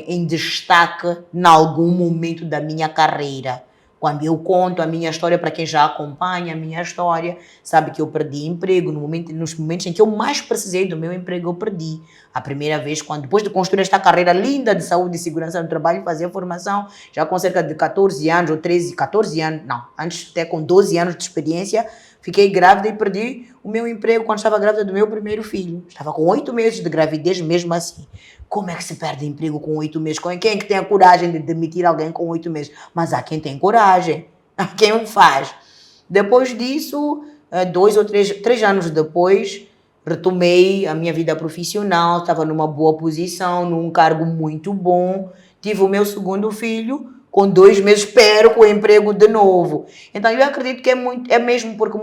em destaque em algum momento da minha carreira. Quando eu conto a minha história, para quem já acompanha a minha história, sabe que eu perdi emprego nos momentos em que eu mais precisei do meu emprego, eu perdi. A primeira vez, depois de construir esta carreira linda de saúde e segurança no trabalho, fazer formação, já com cerca de 14 anos ou 13, 14 anos, não, antes até com 12 anos de experiência, fiquei grávida e perdi o meu emprego quando estava grávida do meu primeiro filho. Estava com 8 meses de gravidez mesmo assim. Como é que se perde emprego com 8 meses? Quem é que tem a coragem de demitir alguém com 8 meses? Mas há quem tem coragem, há quem o faz. Depois disso, 2 ou 3 anos depois, retomei a minha vida profissional, estava numa boa posição, num cargo muito bom. Tive o meu segundo filho, com 2 meses perco o emprego de novo. Então eu acredito que é mesmo porque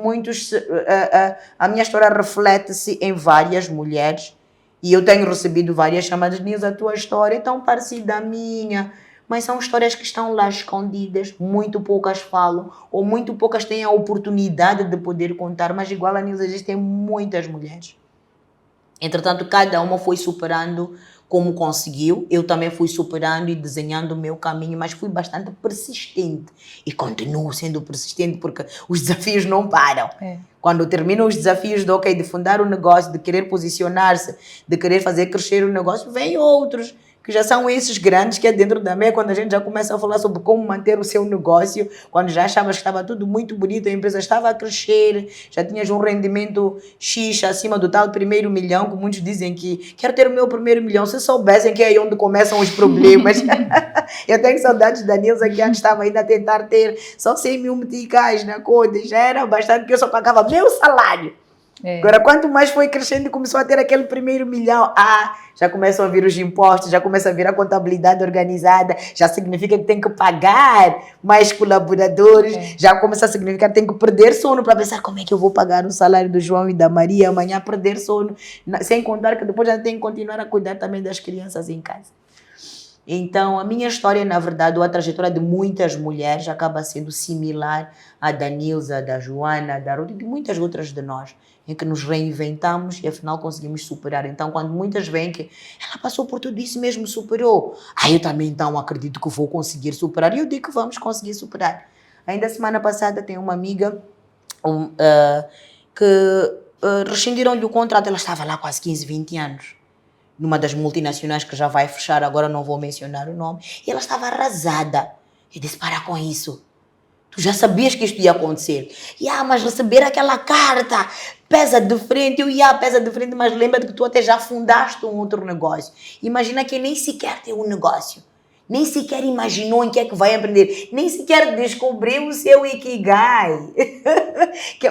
a minha história reflete-se em várias mulheres. E eu tenho recebido várias chamadas, Nilza, a tua história é tão parecida à minha, mas são histórias que estão lá escondidas, muito poucas falam, ou muito poucas têm a oportunidade de poder contar, mas igual a Nilza existem muitas mulheres. Entretanto, cada uma foi superando como conseguiu, eu também fui superando e desenhando o meu caminho, mas fui bastante persistente e continuo sendo persistente porque os desafios não param. Quando terminam os desafios de fundar o negócio, de querer posicionar-se, de querer fazer crescer o negócio, vêm outros que já são esses grandes que é dentro da meia, quando a gente já começa a falar sobre como manter o seu negócio, quando já achavas que estava tudo muito bonito, a empresa estava a crescer, já tinhas um rendimento X acima do tal primeiro milhão, que muitos dizem que quero ter o meu primeiro milhão, se soubessem que é aí onde começam os problemas. Eu tenho saudades da Nilza, que antes estava ainda a tentar ter só 100 mil meticais na conta, já era bastante, porque eu só pagava meu salário. Agora, quanto mais foi crescendo e começou a ter aquele primeiro milhão, já começam a vir os impostos, já começa a vir a contabilidade organizada, já significa que tem que pagar mais colaboradores, já começa a significar que tem que perder sono para pensar como é que eu vou pagar o salário do João e da Maria amanhã, perder sono, sem contar que depois já tem que continuar a cuidar também das crianças em casa. Então, a minha história, na verdade, ou a trajetória de muitas mulheres acaba sendo similar à da Nilza, da Joana, da Ruth e de muitas outras de nós, em que nos reinventamos e afinal conseguimos superar. Então, quando muitas veem que ela passou por tudo isso mesmo, superou, eu também então acredito que vou conseguir superar. E eu digo que vamos conseguir superar. Ainda semana passada tem uma amiga que rescindiram-lhe o contrato, ela estava lá quase 15, 20 anos. Numa das multinacionais que já vai fechar, agora não vou mencionar o nome, e ela estava arrasada. Eu disse, para com isso. Tu já sabias que isto ia acontecer. Mas receber aquela carta pesa de frente. Pesa de frente, mas lembra-te que tu até já fundaste um outro negócio. Imagina que nem sequer tem um negócio. Nem sequer imaginou em que é que vai aprender. Nem sequer descobriu o seu Ikigai.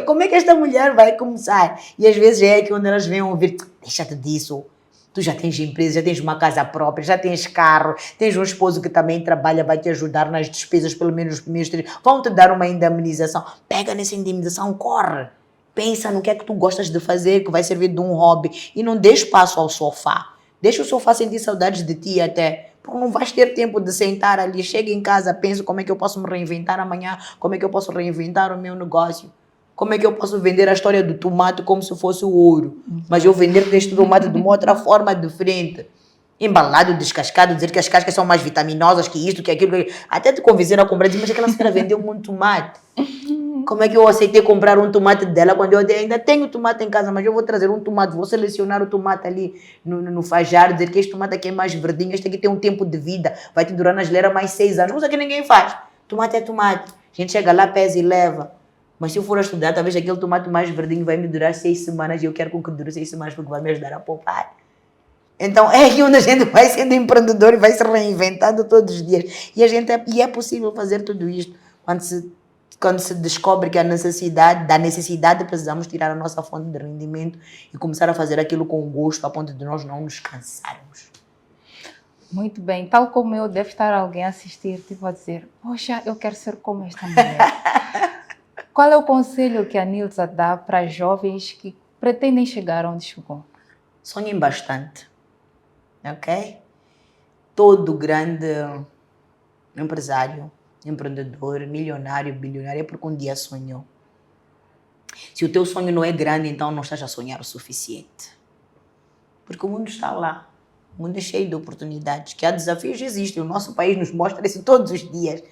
Como é que esta mulher vai começar? E às vezes é que quando elas vêm ouvir, deixa-te disso. Tu já tens empresa, já tens uma casa própria, já tens carro, tens um esposo que também trabalha, vai te ajudar nas despesas pelo menos os primeiros 3. Vão te dar uma indemnização. Pega nessa indemnização, corre. Pensa no que é que tu gostas de fazer, que vai servir de um hobby. E não dê espaço ao sofá. Deixa o sofá sentir saudades de ti até. Porque não vais ter tempo de sentar ali. Chega em casa, pensa como é que eu posso me reinventar amanhã, como é que eu posso reinventar o meu negócio. Como é que eu posso vender a história do tomate como se fosse o ouro? Mas eu vender este tomate de uma outra forma diferente. Embalado, descascado, dizer que as cascas são mais vitaminosas que isto, que aquilo. Até te convencer a comprar, mas aquela senhora vendeu muito tomate. Como é que eu aceitei comprar um tomate dela quando eu ainda tenho tomate em casa, mas eu vou trazer um tomate, vou selecionar o tomate ali no fajar, dizer que este tomate aqui é mais verdinho, este aqui tem um tempo de vida, vai te durar na geleira mais 6 anos. Coisa que ninguém faz. Tomate é tomate. A gente chega lá, pesa e leva. Mas se eu for a estudar, talvez aquele tomate mais verdinho vai me durar 6 semanas e eu quero que dure 6 semanas porque vai me ajudar a poupar. Então é aqui onde a gente vai sendo empreendedor e vai se reinventando todos os dias. E é possível fazer tudo isto quando se descobre que da necessidade precisamos tirar a nossa fonte de rendimento e começar a fazer aquilo com gosto a ponto de nós não nos cansarmos. Muito bem, tal como eu, deve estar alguém a assistir, tipo a dizer, poxa, eu quero ser como esta mulher. Qual é o conselho que a Nilza dá para jovens que pretendem chegar onde chegou? Sonhem bastante, ok? Todo grande empresário, empreendedor, milionário, bilionário é porque um dia sonhou. Se o teu sonho não é grande, então não estás a sonhar o suficiente. Porque o mundo está lá. O mundo é cheio de oportunidades, que há desafios, existem. O nosso país nos mostra isso todos os dias.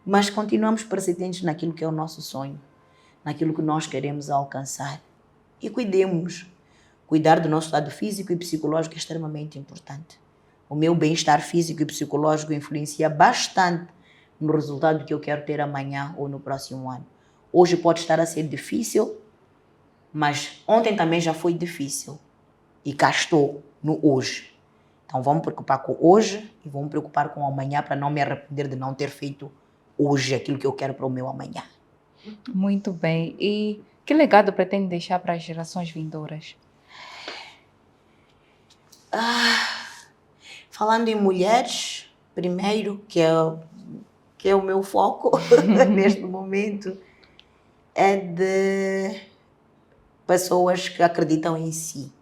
Mas continuamos persistentes naquilo que é o nosso sonho, naquilo que nós queremos alcançar. E cuidemos. Cuidar do nosso lado físico e psicológico é extremamente importante. O meu bem-estar físico e psicológico influencia bastante no resultado que eu quero ter amanhã ou no próximo ano. Hoje pode estar a ser difícil, mas ontem também já foi difícil. E cá estou no hoje. Então vamos preocupar com hoje e vamos preocupar com o amanhã para não me arrepender de não ter feito hoje aquilo que eu quero para o meu amanhã. Muito bem. E que legado pretende deixar para as gerações vindouras? Falando em mulheres, primeiro, que é o meu foco neste momento, é de pessoas que acreditam em si.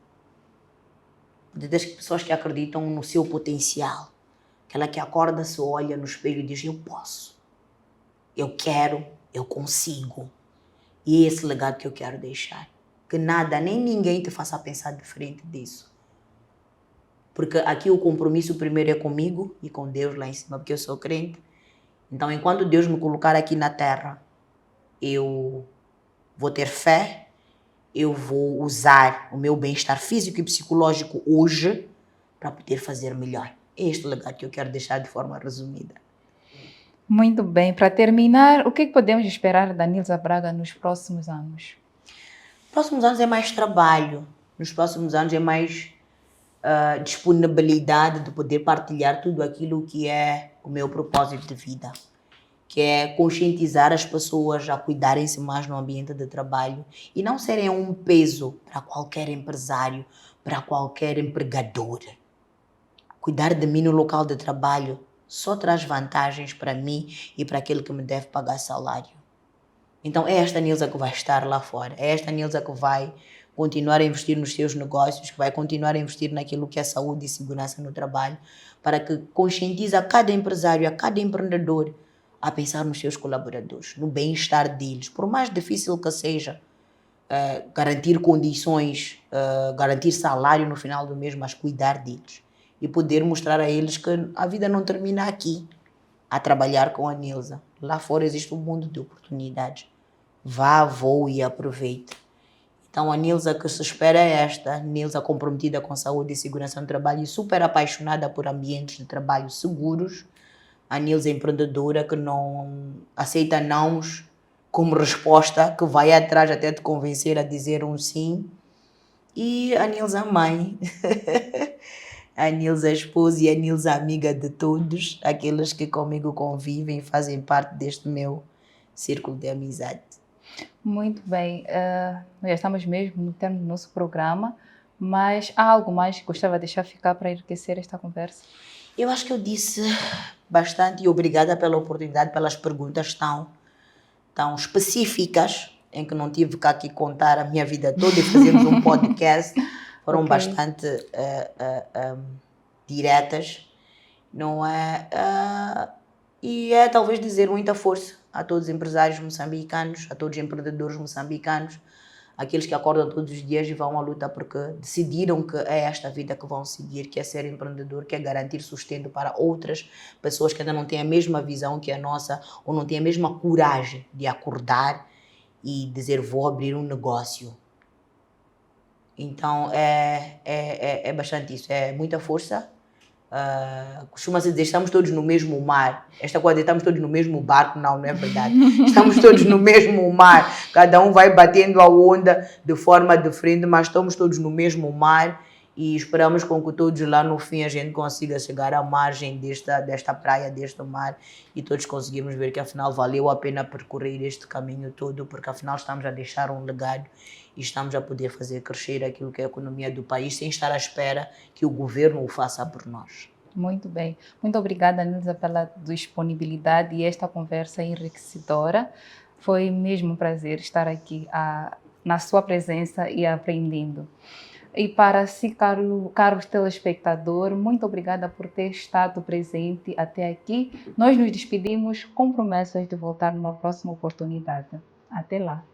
Das pessoas que acreditam no seu potencial. Aquela que acorda, se olha no espelho e diz, eu posso, eu quero, eu consigo. E é esse legado que eu quero deixar. Que nada, nem ninguém te faça pensar diferente disso. Porque aqui o compromisso primeiro é comigo e com Deus lá em cima, porque eu sou crente. Então, enquanto Deus me colocar aqui na terra, eu vou ter fé, eu vou usar o meu bem-estar físico e psicológico hoje para poder fazer melhor. É este legado que eu quero deixar de forma resumida. Muito bem. Para terminar, o que podemos esperar da Nilza Braga nos próximos anos? Nos próximos anos é mais trabalho. Nos próximos anos é mais disponibilidade de poder partilhar tudo aquilo que é o meu propósito de vida. Que é conscientizar as pessoas a cuidarem-se mais no ambiente de trabalho e não serem um peso para qualquer empresário, para qualquer empregador. Cuidar de mim no local de trabalho só traz vantagens para mim e para aquele que me deve pagar salário. Então é esta Nilza que vai estar lá fora, é esta Nilza que vai continuar a investir nos seus negócios, que vai continuar a investir naquilo que é saúde e segurança no trabalho, para que conscientize a cada empresário, a cada empreendedor, a pensar nos seus colaboradores, no bem-estar deles. Por mais difícil que seja garantir condições, garantir salário no final do mês, mas cuidar deles. E poder mostrar a eles que a vida não termina aqui, a trabalhar com a Nilza. Lá fora existe um mundo de oportunidades. Vá, voe e aproveite. Então a Nilza que se espera é esta, Nilza comprometida com saúde e segurança no trabalho e super apaixonada por ambientes de trabalho seguros. A Nilza empreendedora que não aceita nãos como resposta, que vai atrás até te convencer a dizer um sim. E a Nilza mãe, a Nilza esposa e a Nilza amiga de todos, aqueles que comigo convivem e fazem parte deste meu círculo de amizade. Muito bem. Nós já estamos mesmo no término do nosso programa, mas há algo mais que gostava de deixar ficar para enriquecer esta conversa? Eu acho que eu disse bastante e obrigada pela oportunidade, pelas perguntas tão específicas, em que não tive cá aqui contar a minha vida toda e fazermos um podcast. Foram bastante diretas, não é? E é talvez dizer muita força a todos os empresários moçambicanos, a todos os empreendedores moçambicanos, aqueles que acordam todos os dias e vão à luta porque decidiram que é esta vida que vão seguir, que é ser empreendedor, que é garantir sustento para outras pessoas que ainda não têm a mesma visão que a nossa ou não têm a mesma coragem de acordar e dizer vou abrir um negócio. Então é bastante isso, é muita força, Costuma-se dizer, estamos todos no mesmo mar. Esta coisa de estamos todos no mesmo barco, não é verdade. Estamos todos no mesmo mar. Cada um vai batendo a onda de forma diferente, mas estamos todos no mesmo mar e esperamos com que todos lá no fim a gente consiga chegar à margem desta praia, deste mar e todos conseguimos ver que afinal valeu a pena percorrer este caminho todo, porque afinal estamos a deixar um legado e estamos a poder fazer crescer aquilo que é a economia do país sem estar à espera que o governo o faça por nós. Muito bem. Muito obrigada, Nilza, pela disponibilidade e esta conversa enriquecedora. Foi mesmo um prazer estar aqui na sua presença e aprendendo. E para si, caro telespectador, muito obrigada por ter estado presente até aqui. Nós nos despedimos com promessas de voltar numa próxima oportunidade. Até lá!